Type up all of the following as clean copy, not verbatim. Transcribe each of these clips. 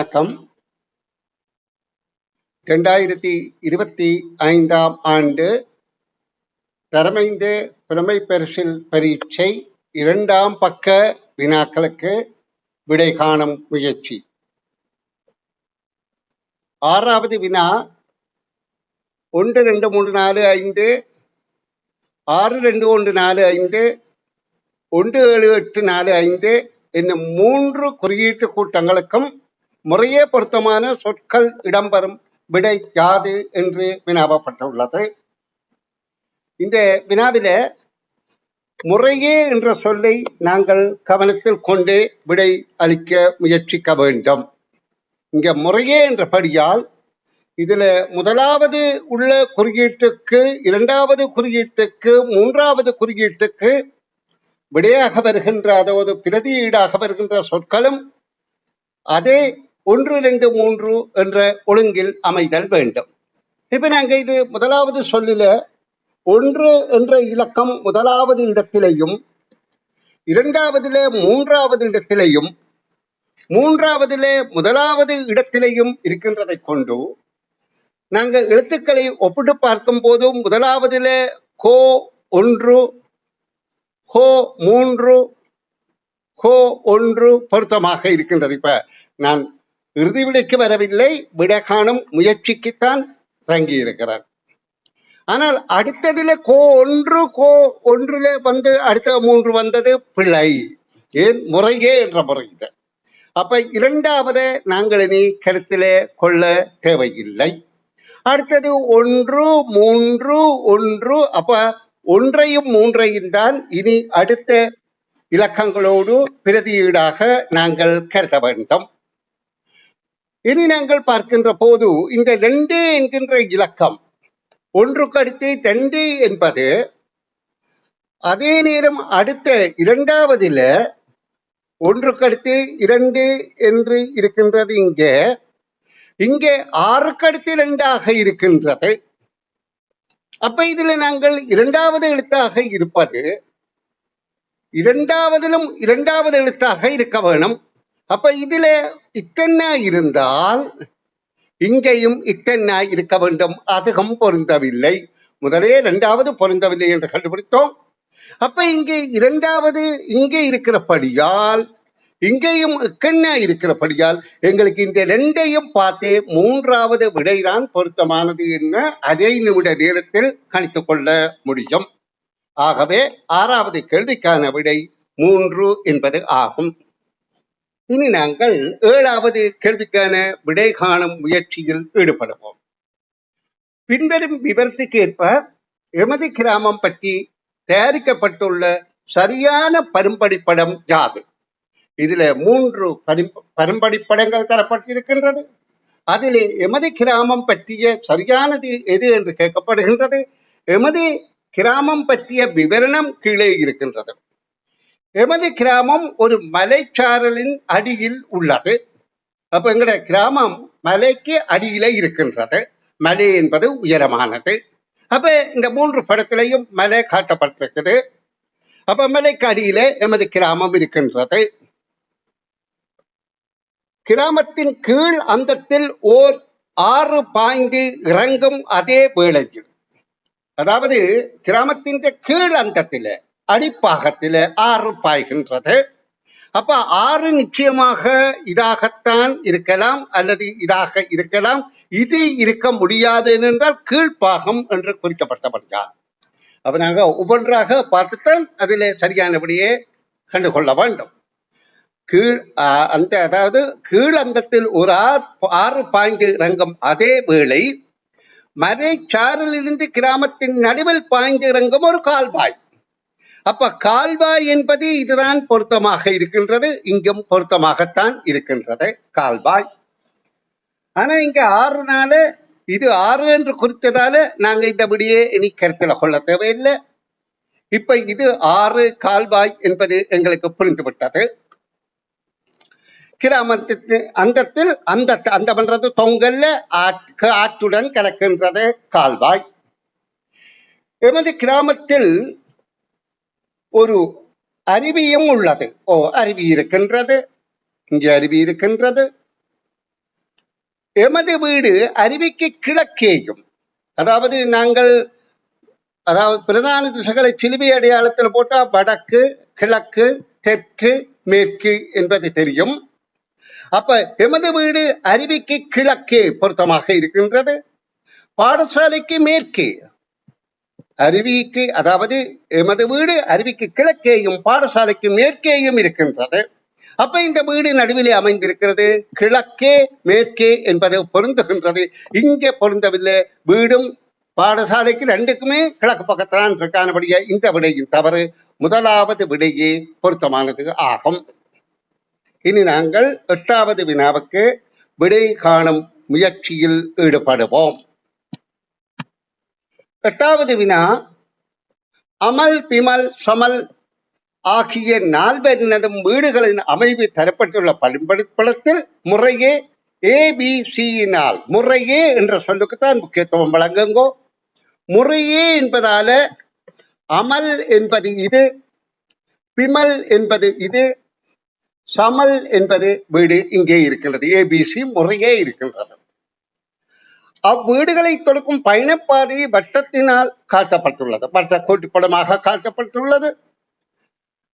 வணக்கம். 2025 ஆண்டு தரமைந்து புலமை பரிசில் பரீட்சை 2ஆம் பக்க வினாக்களுக்கு விடை காணும் முயற்சி. 6வது வினா 1 2 3 4 5 6 2 1 4 5 1 7 8 4 5 என்னும் 3 குறியீட்டு கூட்டங்களுக்கும் முறையே பொருத்தமான சொற்கள் இடம்பெறும் விடை யாது என்று வினாவப்பட்டுள்ளது. இந்த வினாவில முறையே என்ற சொல்லை நாங்கள் கவனத்தில் கொண்டு விடை அளிக்க முயற்சிக்க வேண்டும். இங்க முறையே என்றபடியால் இதுல முதலாவது உள்ள குறியீட்டுக்கு, 2வது குறியீட்டுக்கு, 3வது குறியீட்டுக்கு விடையாக வருகின்ற, அதாவது பிரதியீடாக வருகின்ற சொற்களும் அதே 1 2 3 என்ற ஒழுங்கில் அமைதல் வேண்டும். இப்ப நாங்க இது முதலாவது சொல்லில 1 என்ற இலக்கம் முதலாவது இடத்திலேயும், 2வதுல 3வது இடத்திலேயும், 3வதுல முதலாவது இடத்திலேயும் இருக்கின்றதை கொண்டு நாங்கள் எழுத்துக்களை ஒப்பிட்டு பார்க்கும் போதும் முதலாவதுல கோ 1, கோ 3, கோ 1 பொருத்தமாக இருக்கின்றது. இப்ப நான் இறுதி விடைக்கு வரவில்லை, விடை காணும் முயற்சிக்குத்தான் தங்கி இருக்கிறார். ஆனால் அடுத்ததுல கோ 1, கோ 1ல வந்து அடுத்த 3 வந்தது பிழை. ஏன்? முறையே என்ற முறையில். அப்ப 2வது நாங்கள் இனி கருத்திலே கொள்ள தேவையில்லை. அடுத்தது 1 3 1. அப்ப 1ஐயும் 3ஐயும் தான் இனி அடுத்த இலக்கங்களோடு பிரதியீடாக நாங்கள் கருத வேண்டும். இனி நாங்கள் பார்க்கின்ற போது இந்த 2 என்கின்ற இலக்கம் 1க்கு அடுத்து 2 என்பது, அதே நேரம் அடுத்த 2வதுல 1க்கு அடுத்து 2 என்று இருக்கின்றது. இங்கே 6க்கு அடுத்து 2ஆக இருக்கின்றது. அப்ப இதுல நாங்கள் 2வது எழுத்தாக இருப்பது 2வதிலும் 2வது எழுத்தாக இருக்க வேணும். அப்ப இதுல இத்தனை இருந்தால் இங்கேயும் இத்தனை இருக்க வேண்டும். அதுவும் பொருந்தவில்லை. முதலே 2வது பொருந்தவில்லை என்று கண்டுபிடித்தோம். அப்ப இங்கே 2வது இங்கே இருக்கிறபடியால், இங்கேயும் இக்கன்னா இருக்கிறபடியால் எங்களுக்கு இந்த 2ஐயும் பார்த்தே 3வது விடைதான் பொருத்தமானது என்ன அதே நிமிட நேரத்தில் கணித்துக் கொள்ள முடியும். ஆகவே 6வது கேள்விக்கான விடை 3 என்பது ஆகும். இனி நாங்கள் 7வது கேள்விக்கான விடை காணும் முயற்சியில் ஈடுபடுவோம். பின்வரும் விவரத்துக்கு ஏற்ப எமது கிராமம் பற்றி தயாரிக்கப்பட்டுள்ள சரியான பரும்படி படம் யாது? இதுல 3 பரும்படி படங்கள் தரப்பட்டிருக்கின்றது. அதிலே எமது கிராமம் பற்றிய சரியானது எது என்று கேட்கப்படுகின்றது. எமது கிராமம் பற்றிய விவரணம் கீழே இருக்கின்றது. எமது கிராமம் ஒரு மலைச்சாரலின் அடியில் உள்ளது. அப்ப எங்கட கிராமம் மலைக்கு அடியில இருக்கின்றது. மலை என்பது உயரமானது. அப்ப இந்த 3 படத்திலையும் மலை காட்டப்பட்டிருக்குது. அப்ப மலைக்கு அடியில எமது கிராமம் இருக்கின்றது. கிராமத்தின் கீழ் அந்தத்தில் ஓர் 6 பாய்ந்து இறங்கும் அதே வேளையில், அதாவது கிராமத்தின் கீழ் அந்தத்தில அடிப்பாகத்தில 6 பாய்கின்றது. அப்ப 6 நிச்சயமாக இதாகத்தான் இருக்கலாம் அல்லது இதாக இருக்கலாம். இது இருக்க முடியாது என்றால் கீழ்ப்பாகம் என்று குறிக்கப்பட்டபடியால் அப்ப நாங்க ஒவ்வொன்றாக பார்த்துத்தான் அதில் சரியானபடியே கண்டுகொள்ள வேண்டும். அதாவது கீழ் அந்தத்தில் ஒரு 6 பாய்ந்து இறங்கும் அதே வேளை மலைச்சாரலிருந்து கிராமத்தின் நடுவில் பாய்ந்து இறங்கும் ஒரு கால்வாய். அப்ப கால்வாய் என்பது இதுதான் பொருத்தமாக இருக்கின்றது. இங்கும் பொருத்தமாகத்தான் இருக்கின்றது கால்வாய். ஆனா இங்க 6னால இது 6 என்று குறித்ததால நாங்க இந்தபடியே இனி கருத்தில் கொள்ள தேவையில்லை. இப்ப இது 6 கால்வாய் என்பது எங்களுக்கு புரிந்துவிட்டது. கிராமத்தின் அந்தத்தில் அந்த பண்றது தொங்கல்ல ஆற்றுடன் கலக்கின்றது கால்வாய். எமது கிராமத்தில் ஒரு அருவியும் உள்ளது. அருவி இருக்கின்றது. இங்கே அருவி இருக்கின்றது. எமது வீடு அருவிக்கு கிழக்கேயும், அதாவது நாங்கள் பிரதான திசைகளை சிலுவை அடையாளத்தில் போட்டா வடக்கு, கிழக்கு, தெற்கு, மேற்கு என்பது தெரியும். அப்ப எமது வீடு அருவிக்கு கிழக்கே பொருத்தமாக இருக்கின்றது. பாடசாலைக்கு மேற்கே, அருவிக்கு அதாவது எமது வீடு அருவிக்கு கிழக்கேயும் பாடசாலைக்கு மேற்கேயும் இருக்கின்றது. அப்ப இந்த வீடு நடுவிலே அமைந்திருக்கிறது. கிழக்கே மேற்கே என்பது பொருந்துகின்றது. இங்கே பொருந்தவில்லை. வீடும் பாடசாலைக்கு ரெண்டுக்குமே கிழக்கு பக்கத்தான் இருக்கானபடியே இந்த விடையின் தவறு. முதலாவது விடையே பொருத்தமானது ஆகும். இனி நாங்கள் 8வது வினாவுக்கு விடை காணும் முயற்சியில் ஈடுபடுவோம். 8வது வினா, அமல், பிமல், சமல் ஆகிய 4 வீடுகளின் அமைவு தரப்பட்டுள்ள படத்தில் முறையே ABCயினால், முறையே என்ற சொல்லுக்குத்தான் முக்கியத்துவம் வழங்குங்கோ. முறையே என்பதால அமல் என்பது இது, பிமல் என்பது இது, சமல் என்பது வீடு இங்கே இருக்கின்றது. ABC முறையே இருக்கின்றது. அவ்வீடுகளை தொடுக்கும் பயணப்பாதை வட்டத்தினால் காட்டப்பட்டுள்ளது, வட்ட கோட்டுப்படமாக காட்டப்பட்டுள்ளது.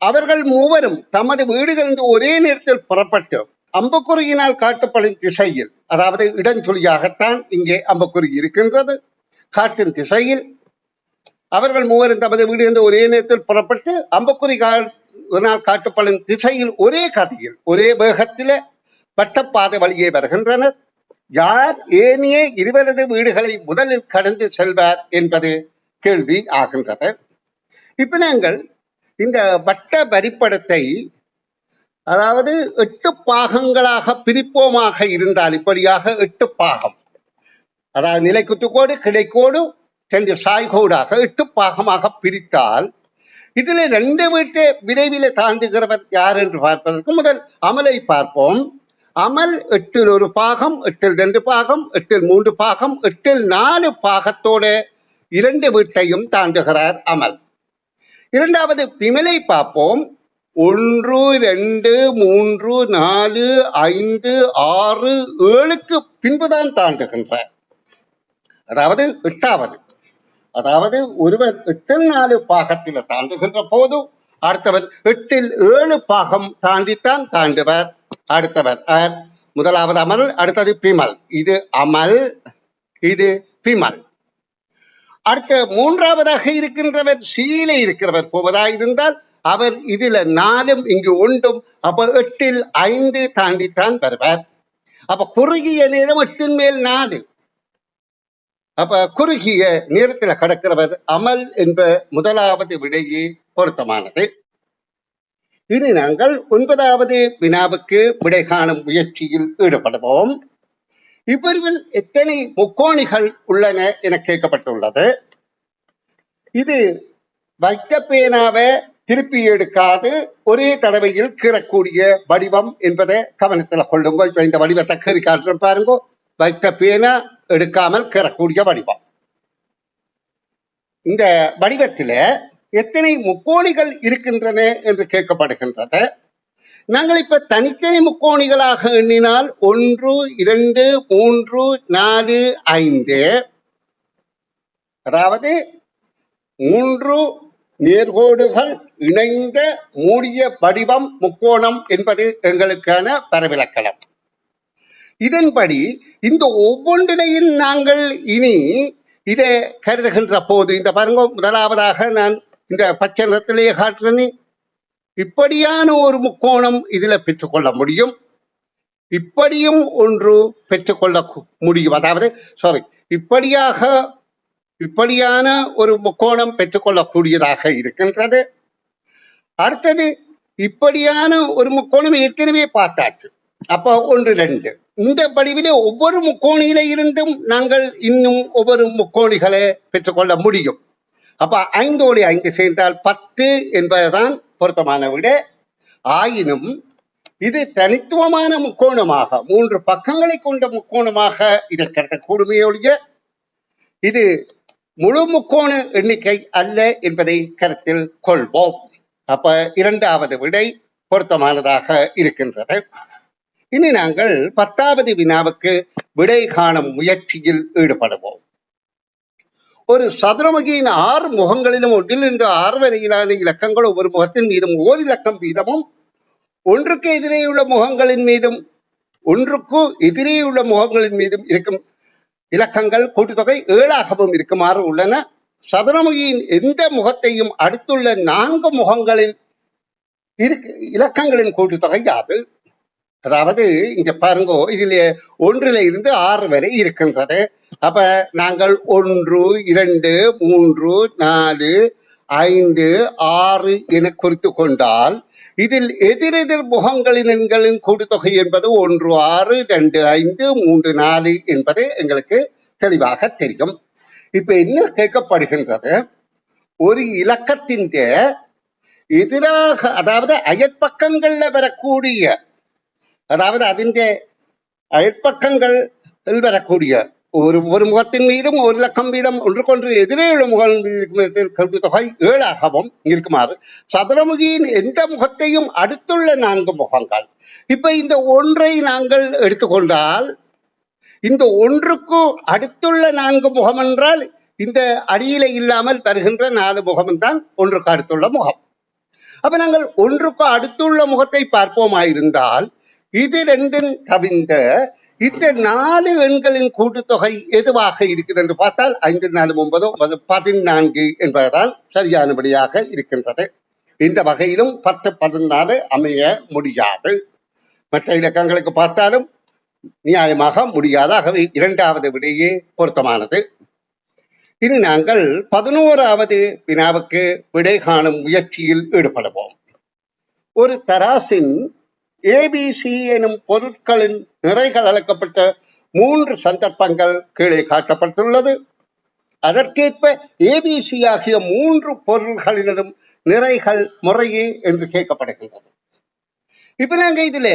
அவர்கள் மூவரும் தமது வீடுகளிலிருந்து ஒரே நேரத்தில் புறப்பட்டு அம்புக்குறியினால் காட்டப்படும் திசையில், அதாவது இடஞ்சொலியாகத்தான் இங்கே அம்புக்குறி இருக்கின்றது, காட்டும் திசையில் அவர்கள் மூவரும் தமது வீடுகளிலிருந்து ஒரே நேரத்தில் புறப்பட்டு அம்புக்குறி காட்டப்படும் திசையில் ஒரே கதியில் ஒரே வேகத்தில வட்டப்பாதை வழியே வருகின்றனர். யார் ஏனைய இருவரது வீடுகளை முதலில் கடந்து செல்வார் என்பது கேள்வி ஆகின்றது. இப்ப நாங்கள் இந்த வட்ட வரிப்படத்தை அதாவது 8 பாகங்களாக பிரிப்போமாக இருந்தால், இப்படியாக 8 பாகம், அதாவது நிலைக்குத்துக்கோடு, கிடைக்கோடு, 2 சாய்கோடாக 8 பாகமாக பிரித்தால், இதில் 2 வீட்டை விரைவில் தாண்டுகிறவர் யார் என்று பார்ப்பதற்கு முதல் அமலை பார்ப்போம். அமல் 8ல் 1 பாகம், 8ல் 2 பாகம், 8ல் 3 பாகம், 8ல் 4 பாகத்தோட 2 வீட்டையும் தாண்டுகிறார் அமல். இரண்டாவது பிமலை பார்ப்போம். 1, 2, 3, 4, 5, 6, 7க்கு பின்புதான் தாண்டுகின்றார். அதாவது 8வது, அதாவது ஒருவர் 8ல் 4 பாகத்தில் தாண்டுகின்ற போது அடுத்தவர் 8ல் 7 பாகம் தாண்டித்தான் தாண்டுவர். அடுத்தவர் முதலாவது அமல், அடுத்தது பிமல். இது அமல், இது பிமல். அடுத்த 3வதாக இருக்கின்றவர் சீல இருக்கிறவர் போவதாக இருந்தால் அவர் இதில் 4ம் இங்கு 1ம், அப்ப 8ல் 5 தாண்டித்தான் வருவார். அப்ப குறுகிய நேரம் 8ன் மேல் 4, அப்ப குறுகிய நேரத்தில் கடக்கிறவர் அமல் என்ப முதலாவது விடையே பொருத்தமானது. இனி நாங்கள் 9வது வினாவுக்கு விடை காணும் முயற்சியில் ஈடுபடுவோம். இவ்வறிவில் எத்தனை முக்கோணிகள் உள்ளன என கேட்கப்பட்டுள்ளது. இது வைத்த பேனாவை திருப்பி எடுக்காது ஒரே தடவையில் கீறக்கூடிய வடிவம் என்பதை கவனத்தில் கொள்ளுங்கள். இப்ப இந்த வடிவத்தை கீறி காட்டுறோம் பாருங்க. வைத்த பேனா எடுக்காமல் கீறக்கூடிய வடிவம். இந்த வடிவத்தில எத்தனை முக்கோணிகள் இருக்கின்றன என்று கேட்கப்படுகின்றது. நாங்கள் இப்ப தனித்தனி முக்கோணிகளாக எண்ணினால் 1, 2, 3, 4, 5, அதாவது 3 நேர்கோடுகள் இணைந்த மூடிய வடிவம் முக்கோணம் என்பது எங்களுக்கான பரவிலக்கணம். இதன்படி இந்த ஒவ்வொன்றிலையும் நாங்கள் இனி இதை கருதுகின்ற போது, இந்த பாருங்க, முதலாவதாக நான் இந்த பச்சை நிறத்திலேயே காட்டுறேன். இப்படியான ஒரு முக்கோணம் இதுல பெற்றுக்கொள்ள முடியும். இப்படியும் ஒன்று பெற்றுக்கொள்ள முடியும். அதாவது இப்படியான ஒரு முக்கோணம் பெற்றுக்கொள்ளக்கூடியதாக இருக்கின்றது. அடுத்தது இப்படியான ஒரு முக்கோணம் ஏற்கனவே பார்த்தாச்சு. அப்ப 1, 2 இந்த வடிவிலே ஒவ்வொரு முக்கோணியில இருந்தும் நாங்கள் இன்னும் ஒவ்வொரு முக்கோணிகளை பெற்றுக்கொள்ள முடியும். அப்ப 5ஓடு 5 சேர்ந்தால் 10 என்பதுதான் பொருத்தமான விட. ஆயினும் இது தனித்துவமான முக்கோணமாக 3 பக்கங்களை கொண்ட முக்கோணமாக இதை கருதக்கூடுமே ஒழிய இது முழு முக்கோண எண்ணிக்கை அல்ல என்பதை கருத்தில் கொள்வோம். அப்ப 2வது விடை பொருத்தமானதாக இருக்கின்றது. இனி நாங்கள் 10வது வினாவுக்கு விடை காணும் முயற்சியில் ஈடுபடுவோம். ஒரு சதுரமுகியின் 6 முகங்களிலும் 1 6 வரையிலான இலக்கங்கள் ஒவ்வொரு முகத்தின் மீதும் ஓர் இலக்கம் வீதமும் ஒன்றுக்கு எதிரேயுள்ள முகங்களின் மீதும் இருக்கும் இலக்கங்கள் கூட்டுத்தொகை 7ஆகவும் இருக்குமாறு உள்ளன. சதுரமுகியின் எந்த முகத்தையும் அடுத்துள்ள 4 முகங்களில் இலக்கங்களின் கூட்டுத்தொகை யாது? அதாவது இங்க பாருங்க, இதில் 1 இருந்து 6 வரை இருக்கின்றது. அப்ப நாங்கள் 1 2 3 4 5 6 என குறித்து கொண்டால் இதில் எதிரெதிர் முகங்களின் எண்களின் கூட்டுத்தொகை என்பது 1 6 2 5 3 4 என்பது எங்களுக்கு தெளிவாக தெரியும். இப்ப என்ன கேட்கப்படுகின்றது, ஒரு இலக்கத்தின் எதிராக, அதாவது அயற்பக்கங்கள்ல வரக்கூடிய, அதாவது அதிന്റെ அயற்பக்கங்கள் வரக்கூடிய ஒரு முகத்தின் மீதும் ஒரு இலக்கம் வீதம் ஒன்றுக்கொன்று எதிரே உள்ள முகத்தின் கூட்டுத்தொகை 7ஆகவும் இருக்குமாறு சதுரமுகியின் எந்த முகத்தையும் அடுத்துள்ள 4 முகங்கள். இப்ப இந்த 1 நாங்கள் எடுத்துக்கொண்டால் இந்த 1க்கு அடுத்துள்ள 4 முகம் என்றால் இந்த அடியில இல்லாமல் வருகின்ற 4 முகம் தான் 1க்கு அடுத்துள்ள முகம். அப்ப நாங்கள் 1க்கு அடுத்துள்ள முகத்தை பார்ப்போமாயிருந்தால் இது 2 கவிழ்ந்த இந்த 4 எண்களின் கூட்டுத்தொகை எதுவாக இருக்குது என்று பார்த்தால் 5 4 9 14 என்பதுதான் சரியானபடியாக இருக்கின்றது. இந்த வகையிலும் 10 14 அமைய முடியாது. மற்ற இலக்கங்களுக்கு பார்த்தாலும் நியாயமாக முடியாது. ஆகவே 2வது விடையே பொருத்தமானது. இனி நாங்கள் 11வது வினாவுக்கு விடை காணும் முயற்சியில் ஈடுபடுவோம். ஒரு தராசின் ABC எனும் பொருட்களின் நிறைகள் அளக்கப்பட்ட 3 சந்தர்ப்பங்கள் கீழே காட்டப்பட்டுள்ளது. அதற்கேற்ப ABC ஆகிய 3 பொருள்களினதும் நிறைகள் முறையே என்று கேட்கப்படுகின்றது. இப்ப நாங்க இதுல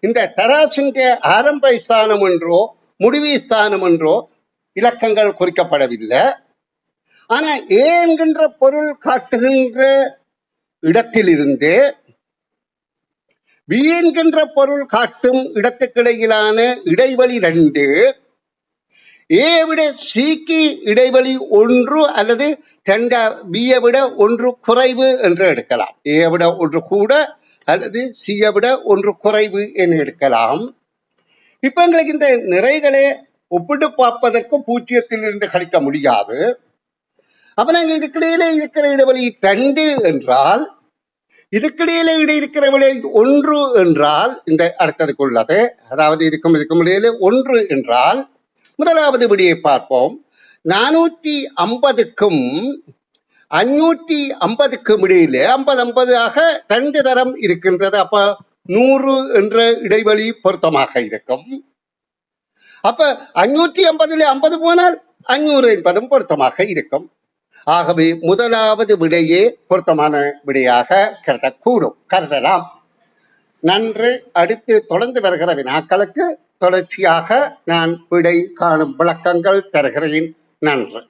இந்த தராசின் ஆரம்ப ஸ்தானம் என்றோ முடிவு ஸ்தானம் என்றோ இலக்கங்கள் குறிக்கப்படவில்லை. ஆனா ஏ என்கின்ற பொருள் காட்டுகின்ற இடத்திலிருந்து பி என்கின்ற பொருள் காட்டும் இடத்துக்கிடையிலான இடைவெளி 2, ஏ விட சிக்கு இடைவெளி 1 அல்லது பியை விட 1 குறைவு என்று எடுக்கலாம். ஏ விட 1 கூட அல்லது சியை விட 1 குறைவு என்று எடுக்கலாம். இப்ப எங்களுக்கு இந்த நிறைகளை ஒப்பிட்டு பார்ப்பதற்கு 0 கழிக்க முடியாது. அப்ப நாங்க இதுக்கிடையில இருக்கிற இடைவெளி 2 என்றால், இதுக்கிடையில இருக்கிற விட 1 என்றால் இந்த அடுத்ததுக்கு உள்ளது, அதாவது இதுக்கும் இடையில 1 என்றால் முதலாவது விடையை பார்ப்போம். 450க்கும் 550க்கும் இடையில 50 ஆக 2 தரம் இருக்கின்றது. அப்ப 100 என்ற இடைவெளி பொருத்தமாக இருக்கும். அப்ப 550 50 போனால் 500 என்பதும் பொருத்தமாக இருக்கும். ஆகவே முதலாவது விடையே பொருத்தமான விடையாக கருதலாம். நன்று. அடுத்து தொடர்ந்து வருகிற வினாக்களுக்கு தொடர்ச்சியாக நான் விடை காணும் விளக்கங்கள் தருகிறேன். நன்று.